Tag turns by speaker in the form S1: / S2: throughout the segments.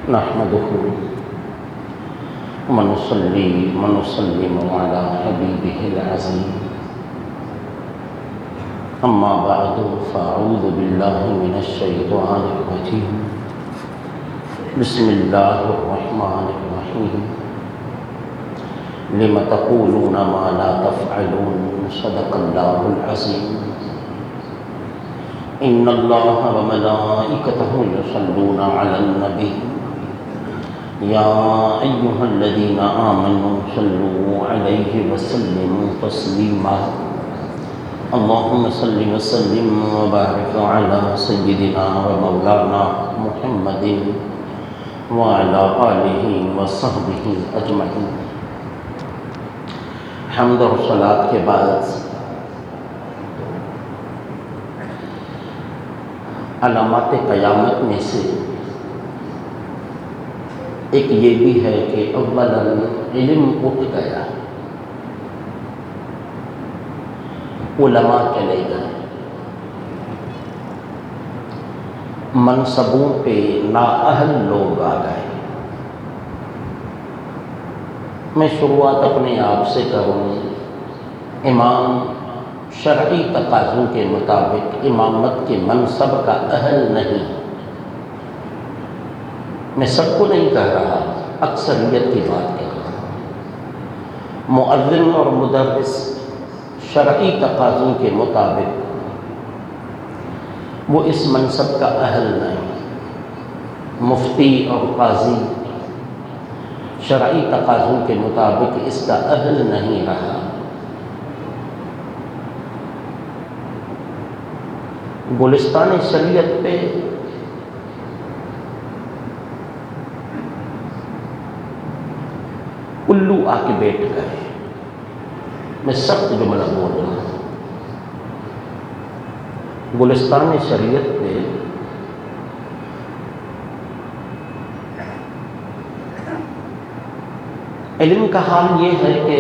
S1: نحمده ونصلي ونسلم على حبيبه العظيم أما بعد فأعوذ بالله من الشيطان الرجيم بسم الله الرحمن الرحيم لم تقولون ما لا تفعلون صدق الله العظيم إن الله وملائكته يصلون على النبي يا أيها الذين آمنوا صلوا عليه وسلموا تسليما اللهم صل وسلم وبارك على سيدنا ومولانا محمد وعلى آله وصحبه أجمعين. حمد اور صلاۃ کے بعد علامات قیامت میں سے ایک یہ بھی ہے کہ اولا علم اٹھ گیا، علماء چلے گئے، منصبوں پہ نااہل لوگ آ گئے. میں شروعات اپنے آپ سے کروں. امام شرعی تقاضوں کے مطابق امامت کے منصب کا اہل نہیں. میں سب کو نہیں کہہ رہا، اکثریت کی بات کہہ رہا ہوں. مؤذن اور مدرس شرعی تقاضوں کے مطابق وہ اس منصب کا اہل نہیں. مفتی اور قاضی شرعی تقاضوں کے مطابق اس کا اہل نہیں رہا. گلستان شریعت پہ الو آ کے بیٹھ گئے. میں سخت جملہ بول رہا ہوں. گلستان شریعت پہ علم کا حال یہ ہے کہ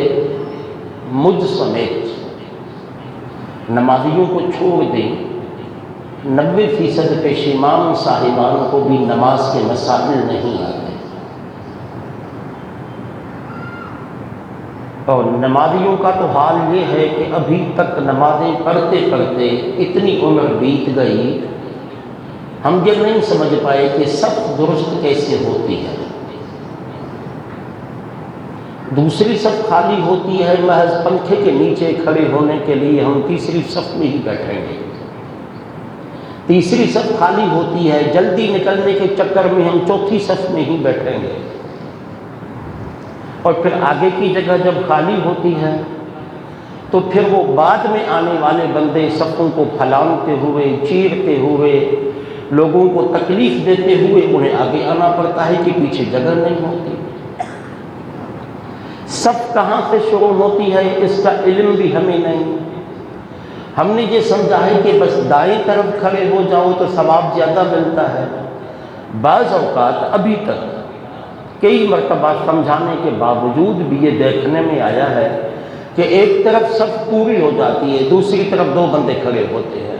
S1: مجھ سمیت نمازیوں کو چھوڑ دیں 90% پیشیمان صاحبان کو بھی نماز کے مسائل نہیں آتے، اور نمازیوں کا تو حال یہ ہے کہ ابھی تک نمازیں پڑھتے پڑھتے اتنی عمر بیت گئی ہم یہ نہیں سمجھ پائے کہ صف درست کیسے ہوتی ہے. دوسری صف خالی ہوتی ہے، محض پنکھے کے نیچے کھڑے ہونے کے لیے ہم تیسری صف میں ہی بیٹھیں گے. تیسری صف خالی ہوتی ہے، جلدی نکلنے کے چکر میں ہم چوتھی صف میں ہی بیٹھیں گے. اور پھر آگے کی جگہ جب خالی ہوتی ہے تو پھر وہ بعد میں آنے والے بندے صفوں کو پھلانگتے ہوئے، چیرتے ہوئے، لوگوں کو تکلیف دیتے ہوئے انہیں آگے آنا پڑتا ہے کہ پیچھے جگہ نہیں ہوتی. صف کہاں سے شروع ہوتی ہے اس کا علم بھی ہمیں نہیں. ہم نے یہ سمجھا ہے کہ بس دائیں طرف کھڑے ہو جاؤ تو ثواب زیادہ ملتا ہے. بعض اوقات ابھی تک کئی مرتبہ سمجھانے کے باوجود بھی یہ دیکھنے میں آیا ہے کہ ایک طرف صف پوری ہو جاتی ہے، دوسری طرف 2 بندے کھڑے ہوتے ہیں.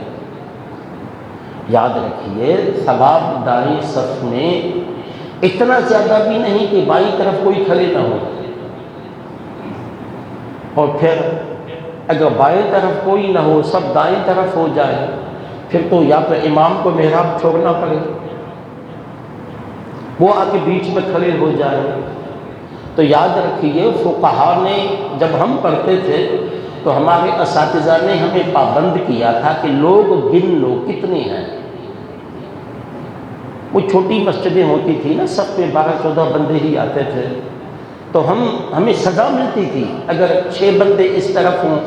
S1: یاد رکھیے ثواب دائیں صف میں اتنا زیادہ بھی نہیں کہ بائیں طرف کوئی کھڑے نہ ہو. اور پھر اگر بائیں طرف کوئی نہ ہو، سب دائیں طرف ہو جائے، پھر تو یا تو امام کو محراب چھوڑنا پڑے، وہ آ کے بیچ میں کھڑے ہو جائے. تو یاد رکھیے فقہا نے جب ہم پڑھتے تھے تو ہمارے اساتذہ نے ہمیں پابند کیا تھا کہ لوگ گن لو کتنے ہیں. وہ چھوٹی مسجدیں ہوتی تھی نا، سب میں 12-14 بندے ہی آتے تھے، تو ہمیں سزا ملتی تھی اگر 6 بندے اس طرف ہوں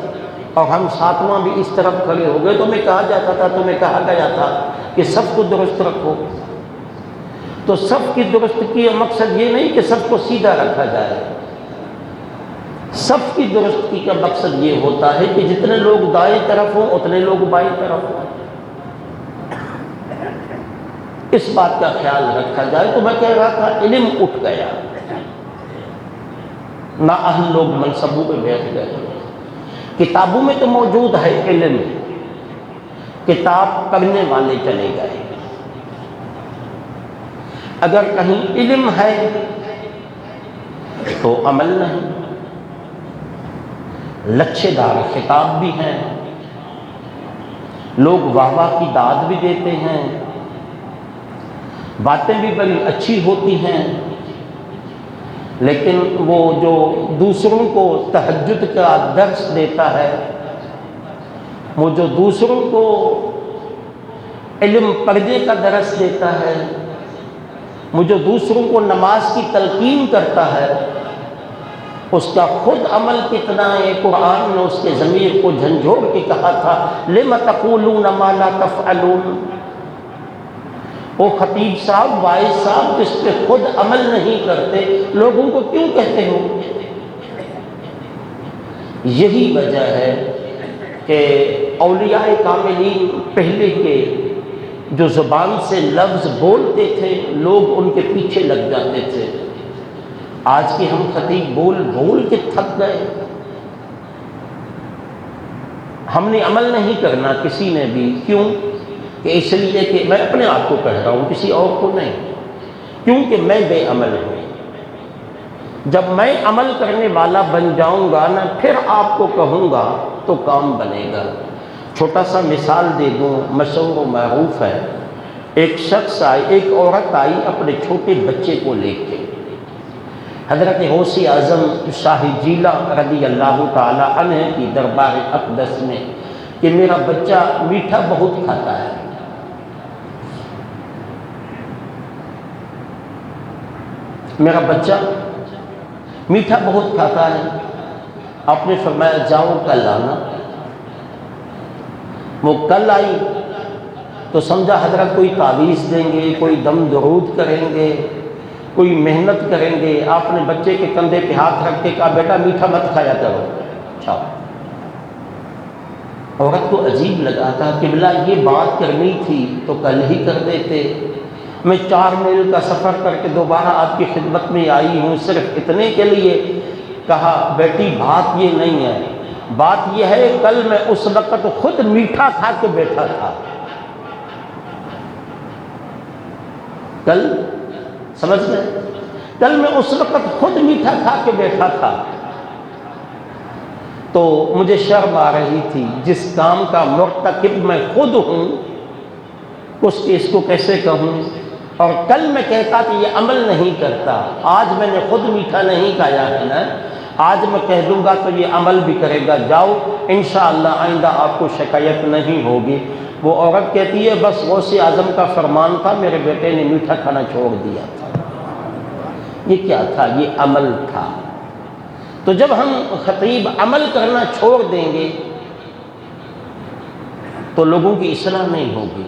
S1: اور ہم 7واں بھی اس طرف کھڑے ہو گئے تو ہمیں کہا جاتا تھا، تمہیں کہا گیا تھا کہ سب کو درست رکھو. تو سب کی درست کی مقصد یہ نہیں کہ سب کو سیدھا رکھا جائے. سب کی درستی کا مقصد یہ ہوتا ہے کہ جتنے لوگ دائیں طرف ہوں اتنے لوگ بائیں طرف ہوں. اس بات کا خیال رکھا جائے. تو میں کہہ رہا تھا علم اٹھ گیا، نااہل لوگ منصبوں پہ بیٹھ گئے. کتابوں میں تو موجود ہے علم، کتاب پڑھنے والے چلے گئے. اگر کہیں علم ہے تو عمل نہیں، لچھے دار خطاب بھی ہیں، لوگ واہ واہ کی داد بھی دیتے ہیں، باتیں بھی بڑی اچھی ہوتی ہیں، لیکن وہ جو دوسروں کو تہجد کا درس دیتا ہے، وہ جو دوسروں کو علم پڑھنے کا درس دیتا ہے، وہ جو دوسروں کو نماز کی تلقین کرتا ہے، اس کا خود عمل کتنا ہے؟ قرآن نے اس کے ضمیر کو جھنجھوڑ کے کہا تھا لِمَ تَقُولُونَ مَا لَا تَفْعَلُونَ۔ وہ خطیب صاحب، وائز صاحب، جس پہ خود عمل نہیں کرتے، لوگوں کو کیوں کہتے ہو؟ یہی وجہ ہے کہ اولیاء کاملین پہلے کے جو زبان سے لفظ بولتے تھے، لوگ ان کے پیچھے لگ جاتے تھے۔ آج کے ہم خطیب بول کے تھک گئے، ہم نے عمل نہیں کرنا کسی نے بھی۔ کیوں؟ کہ اس لیے کہ میں اپنے آپ کو کہہ رہا ہوں، کسی اور کو نہیں، کیونکہ میں بے عمل ہوں۔ جب میں عمل کرنے والا بن جاؤں گا نا، پھر آپ کو کہوں گا تو کام بنے گا۔ چھوٹا سا مثال دے دوں، مشہور و معروف ہے۔ ایک شخص آئی، ایک عورت آئی اپنے چھوٹے بچے کو لے کے حضرت غوث اعظم شاہ جیلہ رضی اللہ تعالی عنہ کی دربار اقدس میں کہ میرا بچہ میٹھا بہت کھاتا ہے۔ میرا بچہ میٹھا بہت کھاتا ہے۔ آپ نے فرمایا جاؤ کل آنا۔ وہ کل آئی تو سمجھا حضرت کوئی تعویذ دیں گے، کوئی دم درود کریں گے، کوئی محنت کریں گے۔ آپ نے بچے کے کندھے پہ ہاتھ رکھ کے کہا بیٹا میٹھا مت کھایا کرو، چھاؤ۔ عورت کو عجیب لگا تھا کہ بلا یہ بات کرنی تھی تو کل ہی کر دیتے، میں 4 میل کا سفر کر کے دوبارہ آپ کی خدمت میں آئی ہوں صرف اتنے کے لیے۔ کہا بیٹی بات یہ نہیں ہے، بات یہ ہے کل میں اس وقت خود میٹھا کھا کے بیٹھا تھا۔ کل سمجھ گئے؟ کل میں اس وقت خود میٹھا کھا کے بیٹھا تھا، تو مجھے شرم آ رہی تھی، جس کام کا مرتکب میں خود ہوں اس کو کیسے کہوں؟ اور کل میں کہتا کہ یہ عمل نہیں کرتا، آج میں نے خود میٹھا نہیں کھایا ہے نا، آج میں کہہ دوں گا تو یہ عمل بھی کرے گا، جاؤ انشاءاللہ آئندہ آپ کو شکایت نہیں ہوگی۔ وہ عورت کہتی ہے بس غوث اعظم کا فرمان تھا، میرے بیٹے نے میٹھا کھانا چھوڑ دیا تھا۔ یہ کیا تھا؟ یہ عمل تھا۔ تو جب ہم خطیب عمل کرنا چھوڑ دیں گے تو لوگوں کی اصلاح نہیں ہوگی،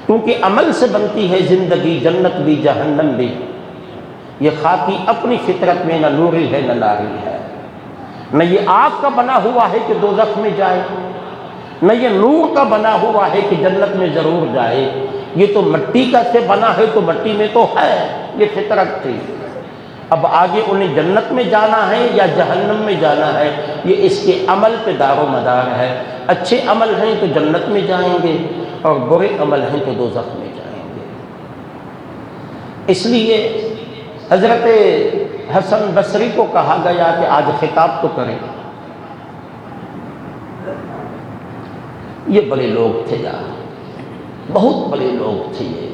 S1: کیونکہ عمل سے بنتی ہے زندگی، جنت بھی جہنم بھی۔ یہ خاکی اپنی فطرت میں نہ نوری ہے نہ ناری ہے، نہ یہ آگ کا بنا ہوا ہے کہ دوزخ میں جائے، نہ یہ نور کا بنا ہوا ہے کہ جنت میں ضرور جائے۔ یہ تو مٹی کا سے بنا ہے تو مٹی میں تو ہے، یہ فطرت تھی۔ اب آگے انہیں جنت میں جانا ہے یا جہنم میں جانا ہے، یہ اس کے عمل پہ دار و مدار ہے۔ اچھے عمل ہیں تو جنت میں جائیں گے، اور برے عمل ہیں تو دوزخ میں جائیں گے۔ اس لیے حضرت حسن بصری کو کہا گیا کہ آج خطاب تو کریں۔ یہ بڑے لوگ تھے یار، بہت بڑے لوگ تھے، یہ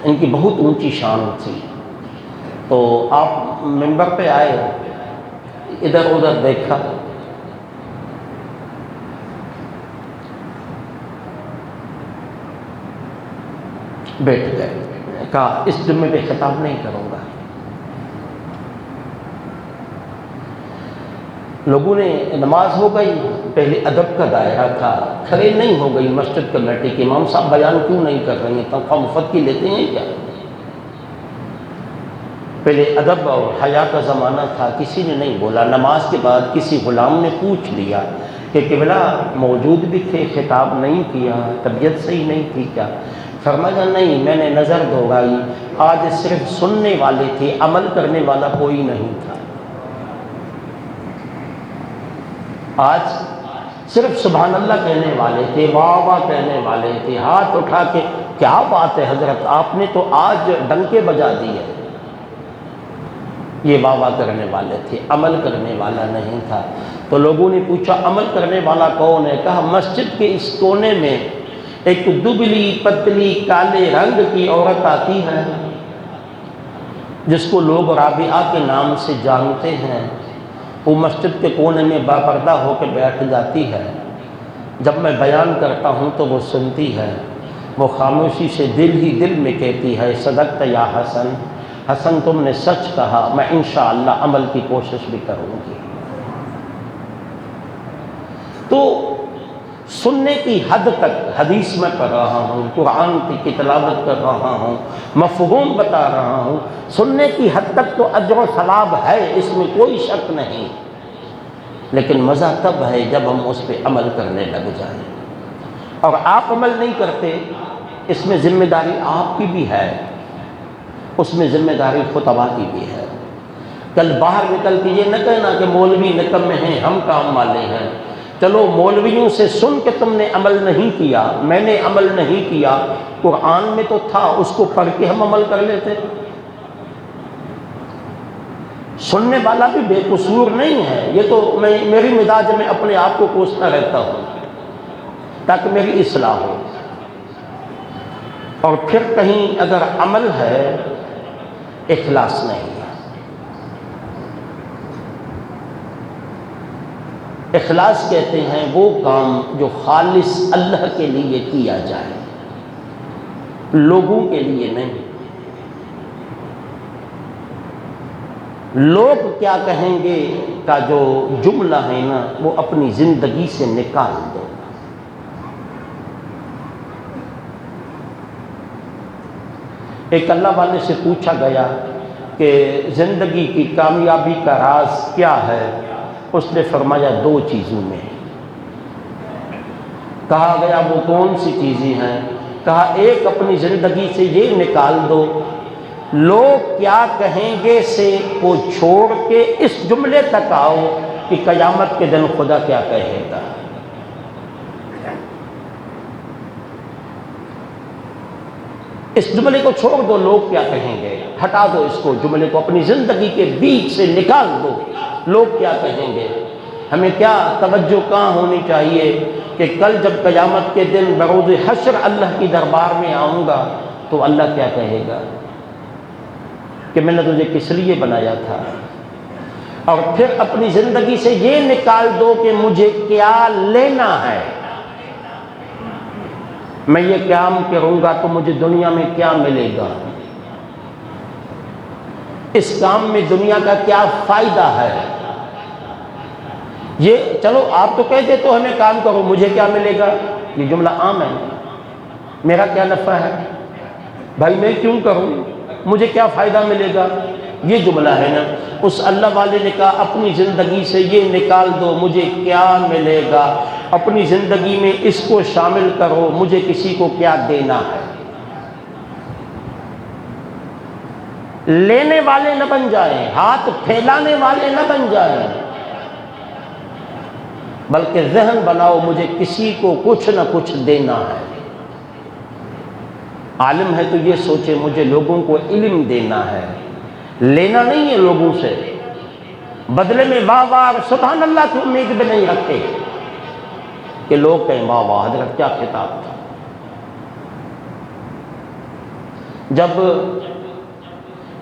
S1: ان کی بہت اونچی شان تھی۔ تو آپ منبر پہ آئے، ادھر ادھر دیکھا، بیٹھ گئے، کہا اس جمعے پہ خطاب نہیں کروں گا۔ لوگوں نے نماز ہو گئی، پہلے ادب کا دائرہ تھا، کھڑے نہیں ہو گئی مسجد کمیٹی کے امام صاحب بیان کیوں نہیں کر رہے ہیں، تنخواہ مفت کی لیتے ہیں کیا؟ پہلے ادب اور حیا کا زمانہ تھا، کسی نے نہیں بولا۔ نماز کے بعد کسی غلام نے پوچھ لیا کہ قبلہ موجود بھی تھے، خطاب نہیں کیا، طبیعت صحیح نہیں تھی کیا؟ فرمایا نہیں، میں نے نظر دوڑائی، آج صرف سننے والے تھے، عمل کرنے والا کوئی نہیں تھا۔ آج صرف سبحان اللہ کہنے والے تھے، واہ واہ کہنے والے تھے، ہاتھ اٹھا کے کیا بات ہے حضرت، آپ نے تو آج ڈنکے بجا دیے. یہ واہ کرنے والے تھے، عمل کرنے والا نہیں تھا. تو لوگوں نے پوچھا عمل کرنے والا کون ہے؟ کہا مسجد کے اس کونے میں ایک دبلی پتلی کالے رنگ کی عورت آتی ہے جس کو لوگ رابعہ کے نام سے جانتے ہیں. وہ مسجد کے کونے میں باپردہ ہو کے بیٹھ جاتی ہے. جب میں بیان کرتا ہوں تو وہ سنتی ہے. وہ خاموشی سے دل ہی دل میں کہتی ہے صدقت یا حسن، حسن تم نے سچ کہا، میں انشاءاللہ عمل کی کوشش بھی کروں گی. تو سننے کی حد تک حدیث میں پڑھ رہا ہوں، قرآن کی تلاوت کر رہا ہوں، مفہوم بتا رہا ہوں، سننے کی حد تک تو اجر و ثواب ہے، اس میں کوئی شک نہیں. لیکن مزہ تب ہے جب ہم اس پہ عمل کرنے لگ جائیں. اور آپ عمل نہیں کرتے، اس میں ذمہ داری آپ کی بھی ہے، اس میں ذمہ داری خطبہ کی بھی ہے. کل باہر نکل کے یہ نہ کہنا کہ مولوی نکمے ہیں، ہم کام والے ہیں. چلو مولویوں سے سن کے تم نے عمل نہیں کیا، میں نے عمل نہیں کیا، قرآن میں تو تھا، اس کو پڑھ کے ہم عمل کر لیتے. سننے والا بھی بے قصور نہیں ہے. یہ تو میری مزاج میں اپنے آپ کو کوستا رہتا ہوں تاکہ میری اصلاح ہو. اور پھر کہیں اگر عمل ہے اخلاص نہیں ہے. اخلاص کہتے ہیں وہ کام جو خالص اللہ کے لیے کیا جائے، لوگوں کے لیے نہیں. لوگ کیا کہیں گے کا جو جملہ ہے نا، وہ اپنی زندگی سے نکال دو. ایک اللہ والے سے پوچھا گیا کہ زندگی کی کامیابی کا راز کیا ہے؟ اس نے فرمایا 2 چیزوں میں. کہا گیا وہ کون سی چیزیں ہیں؟ کہا ایک اپنی زندگی سے یہ نکال دو لوگ کیا کہیں گے سے کو چھوڑ کے اس جملے تک آؤ کہ قیامت کے دن خدا کیا کہے گا. اس جملے کو چھوڑ دو، لوگ کیا کہیں گے، ہٹا دو اس کو، جملے کو اپنی زندگی کے بیچ سے نکال دو. لوگ کیا کہیں گے. ہمیں کیا توجہ کہاں ہونی چاہیے کہ کل جب قیامت کے دن بروز حشر اللہ کی دربار میں آؤں گا تو اللہ کیا کہے گا کہ میں نے تجھے کس لیے بنایا تھا. اور پھر اپنی زندگی سے یہ نکال دو کہ مجھے کیا لینا ہے. میں یہ کام کروں گا تو مجھے دنیا میں کیا ملے گا، اس کام میں دنیا کا کیا فائدہ ہے. یہ چلو آپ تو کہہ دیتے ہو ہمیں کام کرو، مجھے کیا ملے گا، یہ جملہ عام ہے. میرا کیا نفع ہے بھائی، میں کیوں کروں، مجھے کیا فائدہ ملے گا، یہ جملہ ہے نا. اس اللہ والے نے کہا اپنی زندگی سے یہ نکال دو مجھے کیا ملے گا، اپنی زندگی میں اس کو شامل کرو مجھے کسی کو کیا دینا ہے. لینے والے نہ بن جائیں، ہاتھ پھیلانے والے نہ بن جائیں، بلکہ ذہن بناؤ مجھے کسی کو کچھ نہ کچھ دینا ہے. عالم ہے تو یہ سوچے مجھے لوگوں کو علم دینا ہے، لینا نہیں ہے لوگوں سے، بدلے میں واہ واہ سبحان اللہ کی امید بھی نہیں رکھتے کہ لوگ کہیں واہ واہ حضرت کیا خطاب تھا. جب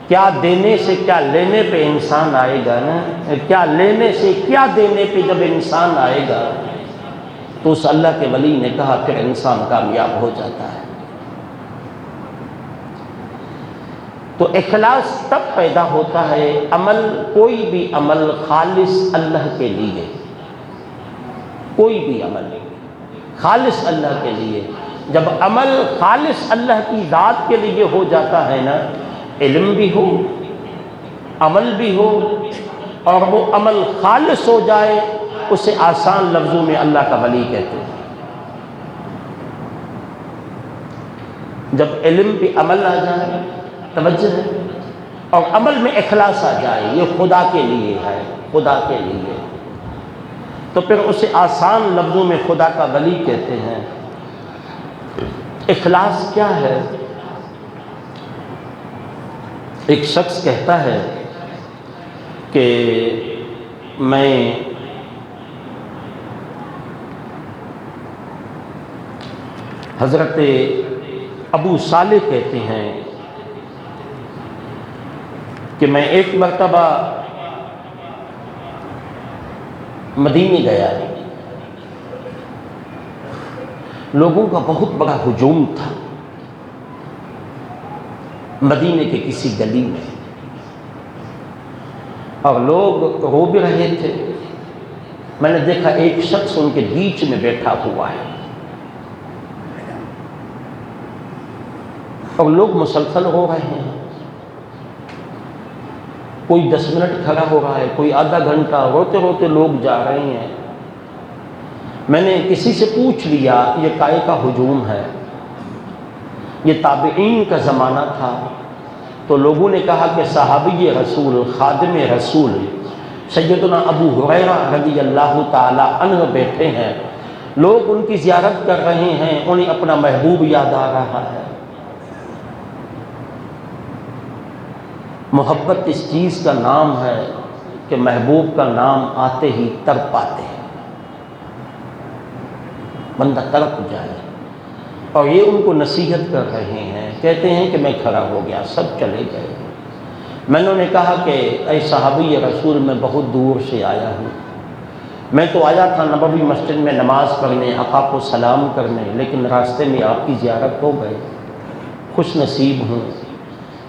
S1: کیا دینے سے کیا لینے پہ انسان آئے گا نا، کیا لینے سے کیا دینے پہ جب انسان آئے گا تو اس اللہ کے ولی نے کہا پھر انسان کامیاب ہو جاتا ہے. تو اخلاص تب پیدا ہوتا ہے، عمل کوئی بھی عمل خالص اللہ کے لیے، کوئی بھی عمل خالص اللہ کے لیے. جب عمل خالص اللہ کی ذات کے لیے ہو جاتا ہے نا، علم بھی ہو عمل بھی ہو اور وہ عمل خالص ہو جائے، اسے آسان لفظوں میں اللہ کا ولی کہتے ہیں. جب علم بھی عمل آ جائے، توجہ ہے، اور عمل میں اخلاص آ جائے، یہ خدا کے لیے ہے، خدا کے لیے، تو پھر اسے آسان لفظوں میں خدا کا ولی کہتے ہیں. اخلاص کیا ہے؟ ایک شخص کہتا ہے کہ میں حضرت ابو صالح کہتے ہیں کہ میں ایک مرتبہ مدینے گیا، لوگوں کا بہت بڑا ہجوم تھا مدینے کے کسی گلی میں، اور لوگ رو بھی رہے تھے۔ میں نے دیکھا ایک شخص ان کے بیچ میں بیٹھا ہوا ہے، اور لوگ مسلسل رو رہے ہیں، کوئی 10 منٹ کھڑا ہو رہا ہے، کوئی آدھا گھنٹہ، روتے روتے لوگ جا رہے ہیں۔ میں نے کسی سے پوچھ لیا یہ کائے کا ہجوم ہے؟ یہ تابعین کا زمانہ تھا، تو لوگوں نے کہا کہ صحابی رسول، خادم رسول سیدنا ابو ہریرہ رضی اللہ تعالی عنہ بیٹھے ہیں، لوگ ان کی زیارت کر رہے ہیں، انہیں اپنا محبوب یاد آ رہا ہے۔ محبت اس چیز کا نام ہے کہ محبوب کا نام آتے ہی تڑپ آتے ہیں، بندہ تڑپ جائے۔ اور یہ ان کو نصیحت کر رہے ہیں، کہتے ہیں کہ میں کھڑا ہو گیا، سب چلے گئے۔ میں نے انہیں کہا کہ اے صحابی رسول، میں بہت دور سے آیا ہوں، میں تو آیا تھا نبوی مسجد میں نماز پڑھنے، آقا کو سلام کرنے، لیکن راستے میں آپ کی زیارت ہو گئی، خوش نصیب ہوں۔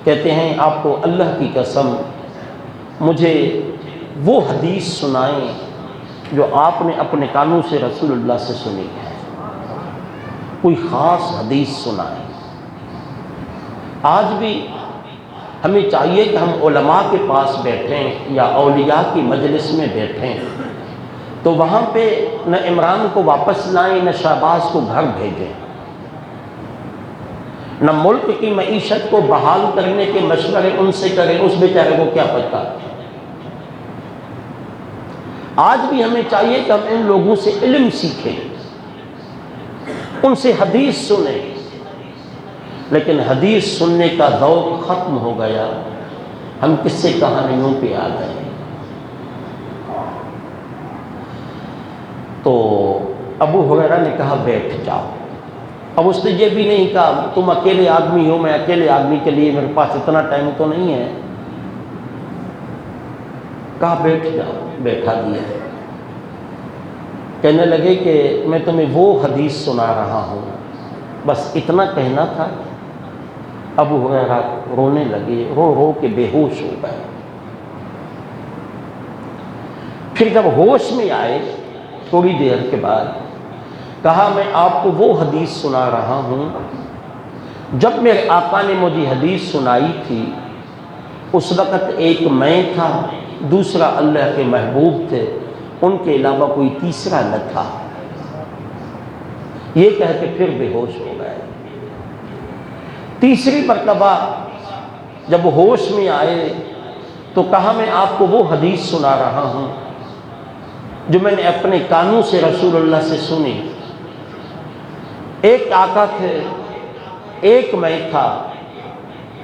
S1: کہتے ہیں آپ کو اللہ کی قسم مجھے وہ حدیث سنائیں جو آپ نے اپنے کانوں سے رسول اللہ سے سنی ہے، کوئی خاص حدیث سنائیں۔ آج بھی ہمیں چاہیے کہ ہم علماء کے پاس بیٹھیں یا اولیاء کی مجلس میں بیٹھیں تو وہاں پہ نہ عمران کو واپس لائیں، نہ شہباز کو گھر بھیجیں، نہ ملک کی معیشت کو بحال کرنے کے مشورے ان سے کریں، اس بیچارے کو کیا پتہ۔ آج بھی ہمیں چاہیے کہ ہم ان لوگوں سے علم سیکھیں، ان سے حدیث سنیں، لیکن حدیث سننے کا ذوق ختم ہو گیا، ہم قصے کہانیوں پہ آ گئے۔ تو ابو ہریرہ نے کہا بیٹھ جاؤ۔ اب اس نے یہ بھی نہیں کہا تم اکیلے آدمی ہو، میں اکیلے آدمی کے لیے میرے پاس اتنا ٹائم تو نہیں ہے، کہا بیٹھ جاؤ، بیٹھا دیا۔ کہنے لگے کہ میں تمہیں وہ حدیث سنا رہا ہوں، بس اتنا کہنا تھا۔ ابو ہریرہ رونے لگے، رو رو کے بے ہوش ہو گئے۔ پھر جب ہوش میں آئے تھوڑی دیر کے بعد کہا میں آپ کو وہ حدیث سنا رہا ہوں جب میرے آقا نے مجھے حدیث سنائی تھی، اس وقت ایک میں تھا، دوسرا اللہ کے محبوب تھے، ان کے علاوہ کوئی تیسرا نہ تھا۔ یہ کہہ کے پھر بے ہوش ہو گئے۔ تیسری مرتبہ جب ہوش میں آئے تو کہا میں آپ کو وہ حدیث سنا رہا ہوں جو میں نے اپنے کانوں سے رسول اللہ سے سنی۔ ایک آقا تھے، ایک میں تھا،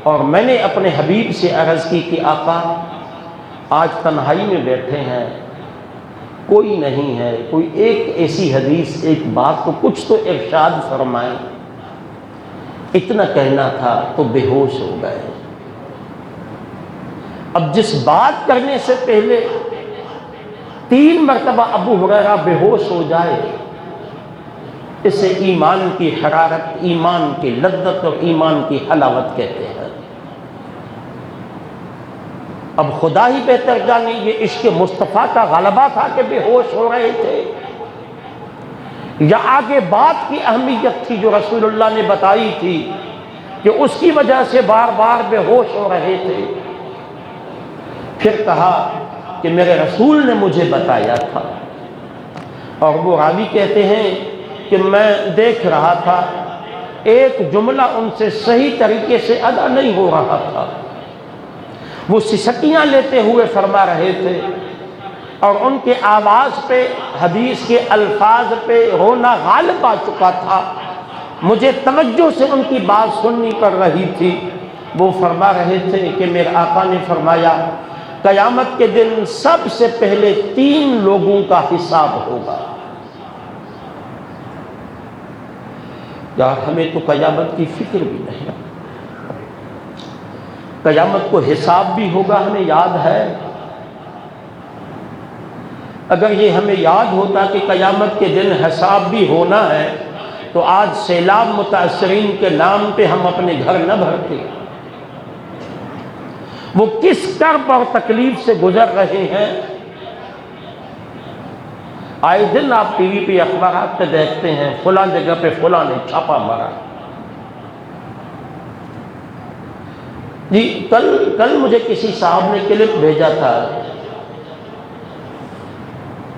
S1: اور میں نے اپنے حبیب سے عرض کی کہ آقا آج تنہائی میں بیٹھے ہیں، کوئی نہیں ہے، کوئی ایک ایسی حدیث، ایک بات، تو کچھ تو ارشاد فرمائیں۔ اتنا کہنا تھا تو بے ہوش ہو گئے۔ اب جس بات کرنے سے پہلے 3 مرتبہ ابو ہریرہ بے ہوش ہو جائے، اسے ایمان کی حرارت، ایمان کی لذت اور ایمان کی حلاوت کہتے ہیں۔ اب خدا ہی بہتر جانے یہ عشق مصطفیٰ کا غلبہ تھا کہ بے ہوش ہو رہے تھے، یا آگے بات کی اہمیت تھی جو رسول اللہ نے بتائی تھی کہ اس کی وجہ سے بار بار بے ہوش ہو رہے تھے۔ پھر کہا کہ میرے رسول نے مجھے بتایا تھا، اور وہ راوی کہتے ہیں کہ میں دیکھ رہا تھا ایک جملہ ان سے صحیح طریقے سے ادا نہیں ہو رہا تھا، وہ سسکیاں لیتے ہوئے فرما رہے تھے، اور ان کے آواز پہ، حدیث کے الفاظ پہ رونا غالب آ چکا تھا۔ مجھے توجہ سے ان کی بات سننی پڑ رہی تھی۔ وہ فرما رہے تھے کہ میرے آقا نے فرمایا قیامت کے دن سب سے پہلے 3 لوگوں کا حساب ہوگا۔ یار ہمیں تو قیامت کی فکر بھی نہیں، قیامت کو حساب بھی ہوگا ہمیں یاد ہے؟ اگر یہ ہمیں یاد ہوتا کہ قیامت کے دن حساب بھی ہونا ہے تو آج سیلاب متاثرین کے نام پہ ہم اپنے گھر نہ بھرتے۔ وہ کس کرب اور تکلیف سے گزر رہے ہیں۔ آئے دن آپ ٹی وی پہ اخبارات پہ دیکھتے ہیں فلاں جگہ پہ فلاں نے چھاپا مارا۔ جی کل مجھے کسی صاحب نے کلپ بھیجا تھا،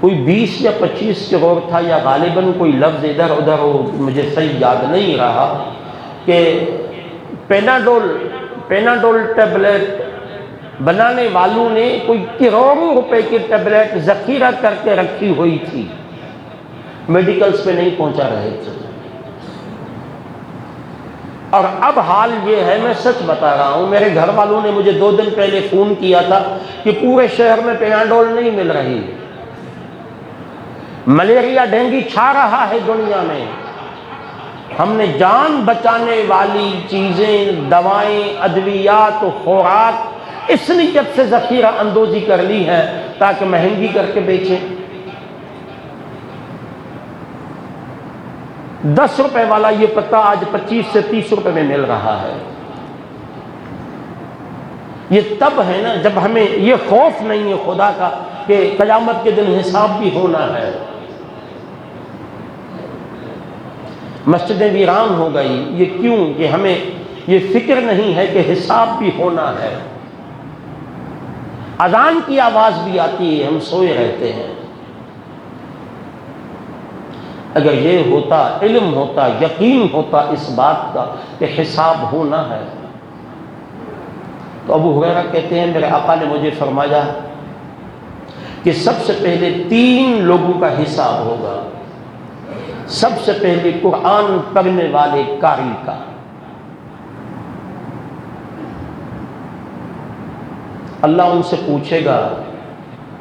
S1: کوئی 20 یا 25 کروڑ تھا، یا غالباً کوئی لفظ ادھر ادھر ہو، مجھے صحیح یاد نہیں رہا، کہ پیناڈول ٹیبلٹ بنانے والوں نے کوئی کروڑوں روپے کی ٹیبلٹ ذخیرہ کر کے رکھی ہوئی تھی، میڈیکلز پہ نہیں پہنچا رہے تھے۔ اور اب حال یہ ہے، میں سچ بتا رہا ہوں، میرے گھر والوں نے مجھے 2 دن پہلے فون کیا تھا کہ پورے شہر میں پیناڈول نہیں مل رہی، ملیریا ڈینگی چھا رہا ہے دنیا میں۔ ہم نے جان بچانے والی چیزیں، دوائیں، ادویات و خوراک اس نیت سے ذخیرہ اندوزی کر لی ہے تاکہ مہنگی کر کے بیچیں۔ 10 روپے والا یہ پتہ آج 25 سے 30 روپے میں مل رہا ہے۔ یہ تب ہے نا جب ہمیں یہ خوف نہیں ہے خدا کا کہ قیامت کے دن حساب بھی ہونا ہے۔ مسجدیں ویران ہو گئی، یہ کیوں؟ کہ ہمیں یہ فکر نہیں ہے کہ حساب بھی ہونا ہے۔ اذان کی آواز بھی آتی ہے، ہم سوئے رہتے ہیں۔ اگر یہ ہوتا، علم ہوتا، یقین ہوتا اس بات کا کہ حساب ہونا ہے، تو ابو ہریرہ کہتے ہیں میرے آقا نے مجھے فرمایا کہ سب سے پہلے 3 لوگوں کا حساب ہوگا۔ سب سے پہلے قرآن پڑھنے والے قاری کا۔ اللہ ان سے پوچھے گا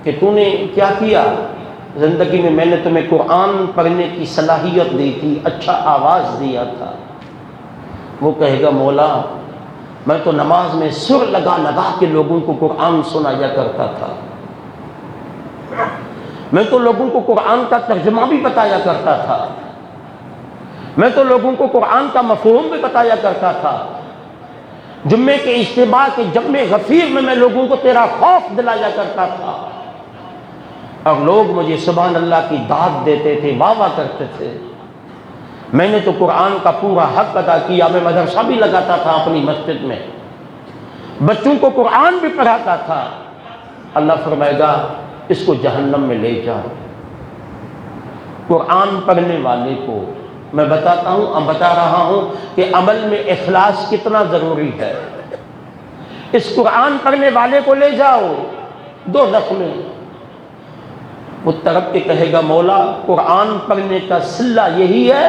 S1: کہ تو نے کیا کیا زندگی میں؟ میں نے تمہیں قرآن پڑھنے کی صلاحیت دی تھی، اچھا آواز دیا تھا۔ وہ کہے گا مولا میں تو نماز میں سر لگا لگا کے لوگوں کو قرآن سنایا کرتا تھا، میں تو لوگوں کو قرآن کا ترجمہ بھی بتایا کرتا تھا، میں تو لوگوں کو قرآن کا مفہوم بھی بتایا کرتا تھا۔ جمعے کے اجتماع کے جمع غفیر میں لوگوں کو تیرا خوف دلایا کرتا تھا، اور لوگ مجھے سبحان اللہ کی داد دیتے تھے، واہ واہ کرتے تھے۔ میں نے تو قرآن کا پورا حق ادا کیا، میں مدرسہ بھی لگاتا تھا اپنی مسجد میں، بچوں کو قرآن بھی پڑھاتا تھا۔ اللہ فرمائے گا اس کو جہنم میں لے جاؤ۔ قرآن پڑھنے والے کو میں بتا رہا ہوں کہ عمل میں اخلاص کتنا ضروری ہے۔ اس قرآن پڑھنے والے کو لے جاؤ دوزخ میں، وہ تڑپ کے کہے گا مولا قرآن پڑھنے کا صلہ یہی ہے،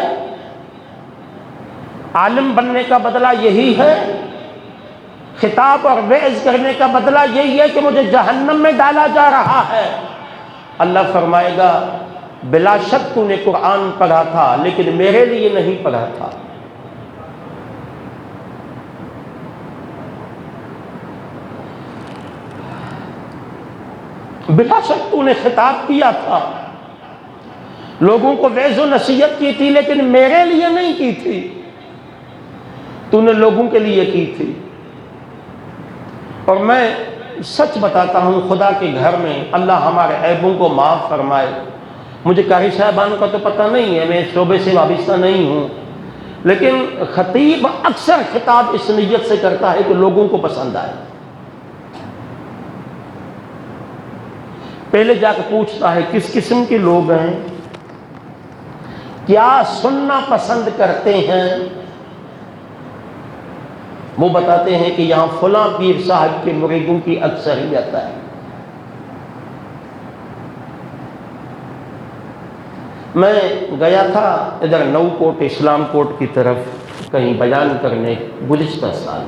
S1: عالم بننے کا بدلہ یہی ہے، خطاب اور وعظ کرنے کا بدلہ یہی ہے کہ مجھے جہنم میں ڈالا جا رہا ہے۔ اللہ فرمائے گا بلا شک تو نے قرآن پڑھا تھا لیکن میرے لیے نہیں پڑھا تھا۔ بلا شک تو نے خطاب کیا تھا، لوگوں کو وعظ و نصیحت کی تھی لیکن میرے لیے نہیں کی تھی، تو نے لوگوں کے لیے کی تھی۔ اور میں سچ بتاتا ہوں خدا کے گھر میں، اللہ ہمارے عیبوں کو معاف فرمائے، مجھے قاری صاحبان کا تو پتہ نہیں ہے، میں اس شعبے سے وابستہ نہیں ہوں، لیکن خطیب اکثر خطاب اس نیت سے کرتا ہے کہ لوگوں کو پسند آئے۔ پہلے جا کے پوچھتا ہے کس قسم کے لوگ ہیں، کیا سننا پسند کرتے ہیں۔ وہ بتاتے ہیں کہ یہاں فلاں پیر صاحب کے مریدوں کی اکثریت ہے، میں گیا تھا ادھر نو کوٹ اسلام کوٹ کی طرف کہیں بیان کرنے گزشتہ سال.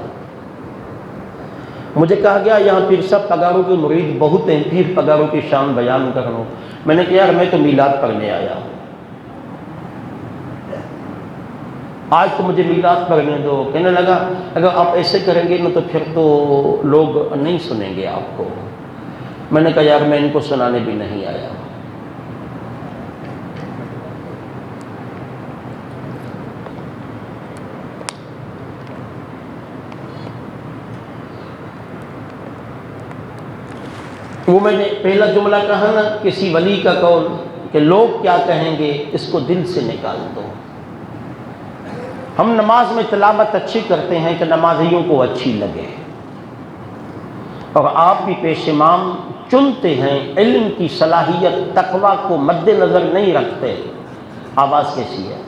S1: مجھے کہا گیا یہاں پیر صاحب پگاروں کے مرید بہت ہیں، پیر پگاروں کی شان بیان کرو. میں نے کہا یار میں تو میلاد پڑھنے آیا ہوں، آج تو مجھے میلاد پڑھنے دو. کہنے لگا اگر آپ ایسے کریں گے نا تو پھر تو لوگ نہیں سنیں گے آپ کو. میں نے کہا یار میں ان کو سنانے بھی نہیں آیا. وہ میں نے پہلا جملہ کہا نا کسی ولی کا قول کہ لوگ کیا کہیں گے اس کو دل سے نکال دو. ہم نماز میں تلاوت اچھی کرتے ہیں کہ نمازیوں کو اچھی لگے، اور آپ بھی پیش امام چنتے ہیں علم کی صلاحیت تقویٰ کو مد نظر نہیں رکھتے. آواز کیسی ہے؟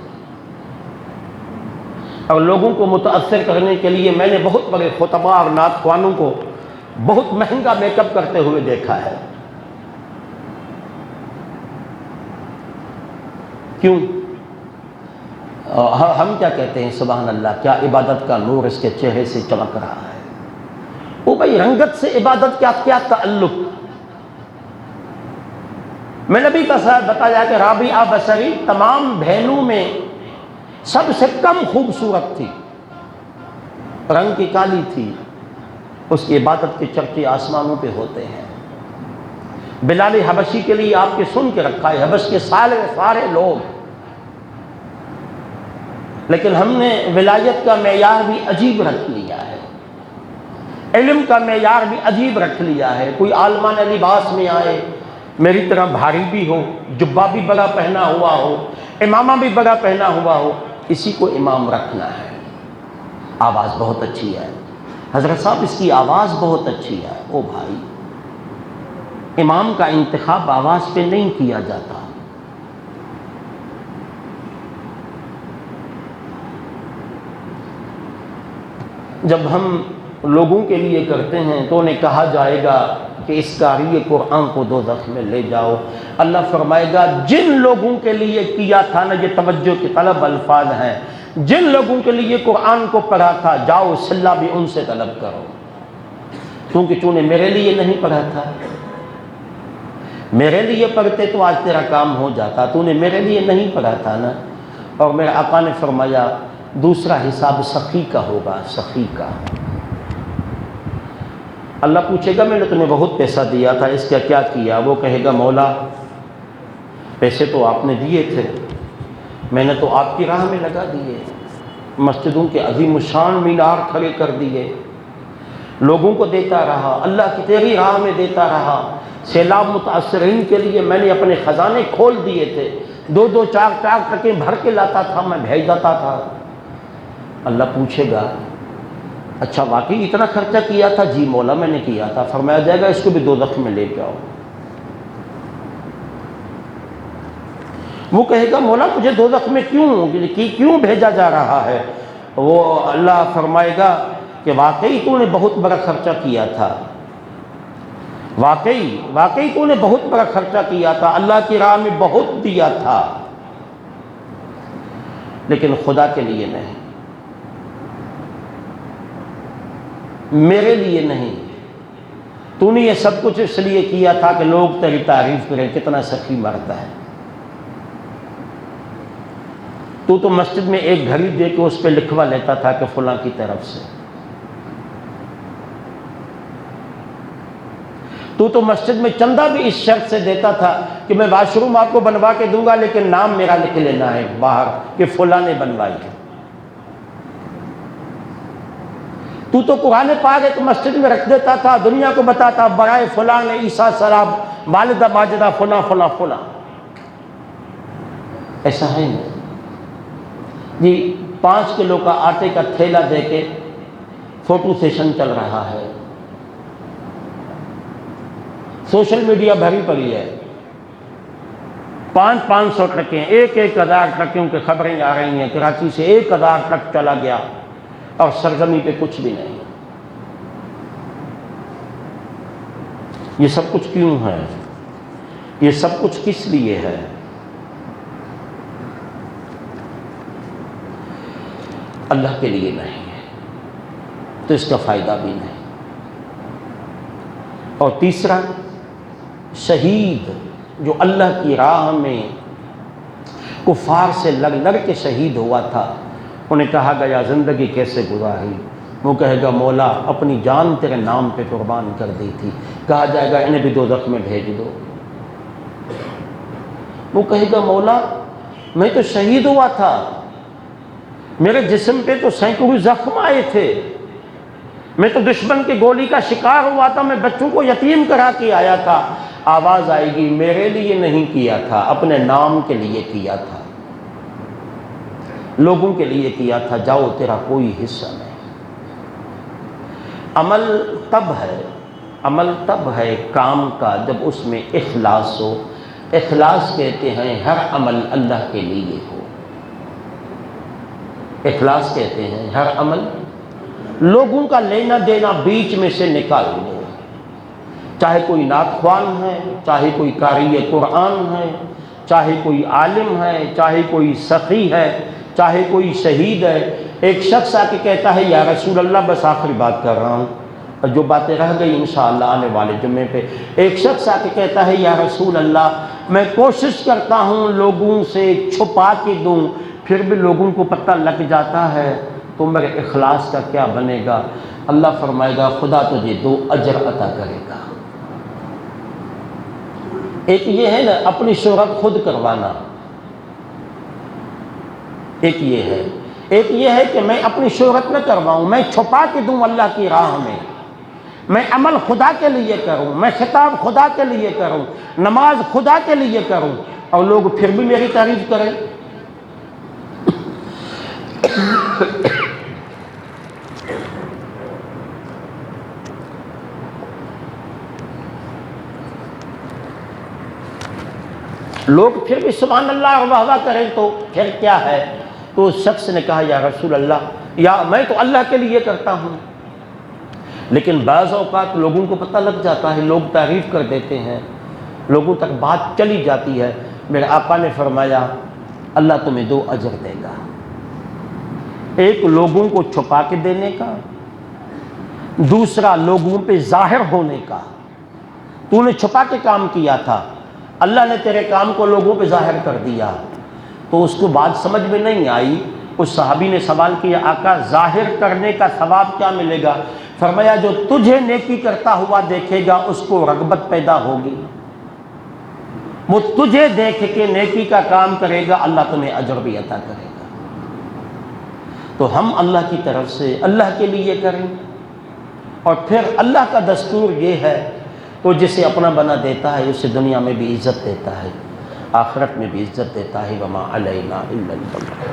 S1: اور لوگوں کو متاثر کرنے کے لیے میں نے بہت بڑے خطباء اور نعت خوانوں کو بہت مہنگا میک اپ کرتے ہوئے دیکھا ہے. کیوں؟ ہم کیا کہتے ہیں سبحان اللہ، کیا عبادت کا نور اس کے چہرے سے چمک رہا ہے. وہ بھائی رنگت سے عبادت کیا تعلق. میں نے بھی بتایا کہ رابعہ بصری تمام بہنوں میں سب سے کم خوبصورت تھی، رنگ کی کالی تھی، اس کی عبادت کے چرچے آسمانوں پہ ہوتے ہیں. بلال حبشی کے لیے آپ کے سن کے رکھا ہے، حبش کے سارے لوگ. لیکن ہم نے ولایت کا معیار بھی عجیب رکھ لیا ہے، علم کا معیار بھی عجیب رکھ لیا ہے. کوئی عالمانہ لباس میں آئے، میری طرح بھاری بھی ہو، جبہ بھی بڑا پہنا ہوا ہو، امامہ بھی بڑا پہنا ہوا ہو، اسی کو امام رکھنا ہے. آواز بہت اچھی ہے حضرت صاحب، اس کی آواز بہت اچھی ہے. او بھائی، امام کا انتخاب آواز پہ نہیں کیا جاتا. جب ہم لوگوں کے لیے کرتے ہیں تو انہیں کہا جائے گا کہ اس قاری قرآن کو دوزخ میں لے جاؤ. اللہ فرمائے گا جن لوگوں کے لیے کیا تھا نا، یہ توجہ کے طلب الفاظ ہیں، جن لوگوں کے لیے قرآن کو پڑھا تھا جاؤ صلہ بھی ان سے طلب کرو. کیونکہ تو نے میرے لیے نہیں پڑھا تھا، میرے لیے پڑھتے تو آج تیرا کام ہو جاتا. تو نے میرے لیے نہیں پڑھا تھا نا. اور میرے آقا نے فرمایا دوسرا حساب سخی کا ہوگا، سخی کا. اللہ پوچھے گا میں نے تمہیں بہت پیسہ دیا تھا، اس کا کیا کیا؟ وہ کہے گا مولا پیسے تو آپ نے دیے تھے، میں نے تو آپ کی راہ میں لگا دیے، مسجدوں کے عظیم الشان مینار کھڑے کر دیے، لوگوں کو دیتا رہا، اللہ کی تیری راہ میں دیتا رہا. سیلاب متاثرین کے لیے میں نے اپنے خزانے کھول دیے تھے، 2 4 ٹرکیں بھر کے لاتا تھا، میں بھیج جاتا تھا. اللہ پوچھے گا اچھا واقعی اتنا خرچہ کیا تھا؟ جی مولا میں نے کیا تھا. فرمایا جائے گا اس کو بھی دوزخ میں لے جاؤ. وہ کہے گا مولا مجھے دوزخ میں کیوں بھیجا جا رہا ہے؟ وہ اللہ فرمائے گا کہ واقعی تو نے بہت بڑا خرچہ کیا تھا، واقعی تو نے بہت بڑا خرچہ کیا تھا، اللہ کی راہ میں بہت دیا تھا، لیکن خدا کے لیے نہیں، میرے لیے نہیں. تو نے یہ سب کچھ اس لیے کیا تھا کہ لوگ تیری تعریف کریں کتنا سخی مرد ہے. تو مسجد میں ایک گھڑی دے کے اس پہ لکھوا لیتا تھا کہ فلاں کی طرف سے. تو مسجد میں چندہ بھی اس شرط سے دیتا تھا کہ میں واش روم آپ کو بنوا کے دوں گا لیکن نام میرا لکھ لینا ہے باہر کہ فلاں نے بنوائی ہے. تو قرآن پاک ایک مسجد میں رکھ دیتا تھا، دنیا کو بتاتا برائے فلاں نے عیسیٰ سلام والدہ ماجدہ فلاں فلاں فلاں. ایسا ہے نہیں جی. 5 کلو کا آٹے کا تھیلا دے کے فوٹو سیشن چل رہا ہے، سوشل میڈیا بھری پڑی ہے، 500 ٹرکیں، 1000 ٹرکوں کی خبریں آ رہی ہیں. کراچی سے 1000 ٹرک چلا گیا اور سرزمین پہ کچھ بھی نہیں. یہ سب کچھ کیوں ہے؟ یہ سب کچھ کس لیے ہے؟ اللہ کے لیے نہیں ہے تو اس کا فائدہ بھی نہیں۔ اور تیسرا، شہید جو اللہ کی راہ میں کفار سے لڑ لڑ کے شہید ہوا تھا، انہیں کہا گیا زندگی کیسے گزاری؟ وہ کہے گا مولا اپنی جان تیرے نام پہ قربان کر دی تھی۔ کہا جائے گا انہیں بھی دوزخ میں بھیج دو۔ وہ کہے گا مولا میں تو شہید ہوا تھا، میرے جسم پہ تو سینکڑوں زخم آئے تھے، میں تو دشمن کی گولی کا شکار ہوا تھا، میں بچوں کو یتیم کرا کے آیا تھا۔ آواز آئے گی میرے لیے نہیں کیا تھا، اپنے نام کے لیے کیا تھا، لوگوں کے لیے کیا تھا، جاؤ تیرا کوئی حصہ نہیں۔ عمل تب ہے کام کا جب اس میں اخلاص ہو۔ اخلاص کہتے ہیں ہر عمل اللہ کے لیے ہو۔ اخلاص کہتے ہیں ہر عمل، لوگوں کا لینا دینا بیچ میں سے نکال دو، چاہے کوئی نعت خوان ہے، چاہے کوئی قاری قرآن ہے، چاہے کوئی عالم ہے، چاہے کوئی سخی ہے، چاہے کوئی شہید ہے۔ ایک شخص آ کے کہتا ہے یا رسول اللہ، بس آخری بات کر رہا ہوں اور جو باتیں رہ گئی انشاءاللہ آنے والے جمعے پہ، ایک شخص آ کے کہتا ہے یا رسول اللہ میں کوشش کرتا ہوں لوگوں سے چھپا کے دوں، پھر بھی لوگوں کو پتہ لگ جاتا ہے، تو میرے اخلاص کا کیا بنے گا؟ اللہ فرمائے گا خدا تجھے 2 اجر عطا کرے گا۔ ایک یہ ہے نا اپنی شہرت خود کروانا، ایک یہ ہے کہ میں اپنی شہرت نہ کرواؤں، میں چھپا کے دوں اللہ کی راہ میں، میں عمل خدا کے لیے کروں، میں خطاب خدا کے لیے کروں، نماز خدا کے لیے کروں، اور لوگ پھر بھی میری تعریف کریں۔ لوگ پھر بھی سبحان اللہ اور واہ واہ کریں تو پھر کیا ہے؟ تو اس شخص نے کہا یا رسول اللہ، یا میں تو اللہ کے لیے کرتا ہوں، لیکن بعض اوقات لوگوں کو پتہ لگ جاتا ہے، لوگ تعریف کر دیتے ہیں، لوگوں تک بات چلی جاتی ہے۔ میرے آقا نے فرمایا اللہ تمہیں 2 اجر دے گا، ایک لوگوں کو چھپا کے دینے کا، دوسرا لوگوں پہ ظاہر ہونے کا۔ تو نے چھپا کے کام کیا تھا، اللہ نے تیرے کام کو لوگوں پہ ظاہر کر دیا، تو اس کو بات سمجھ میں نہیں آئی۔ اس صحابی نے سوال کیا آقا ظاہر کرنے کا ثواب کیا ملے گا؟ فرمایا جو تجھے نیکی کرتا ہوا دیکھے گا اس کو رغبت پیدا ہوگی، وہ تجھے دیکھ کے نیکی کا کام کرے گا، اللہ تمہیں اجر بھی عطا کرے گا۔ تو ہم اللہ کی طرف سے اللہ کے لیے کریں، اور پھر اللہ کا دستور یہ ہے تو جسے اپنا بنا دیتا ہے اسے دنیا میں بھی عزت دیتا ہے، آخرت میں بھی عزت دیتا ہے۔ وما علینا الا البلاغ۔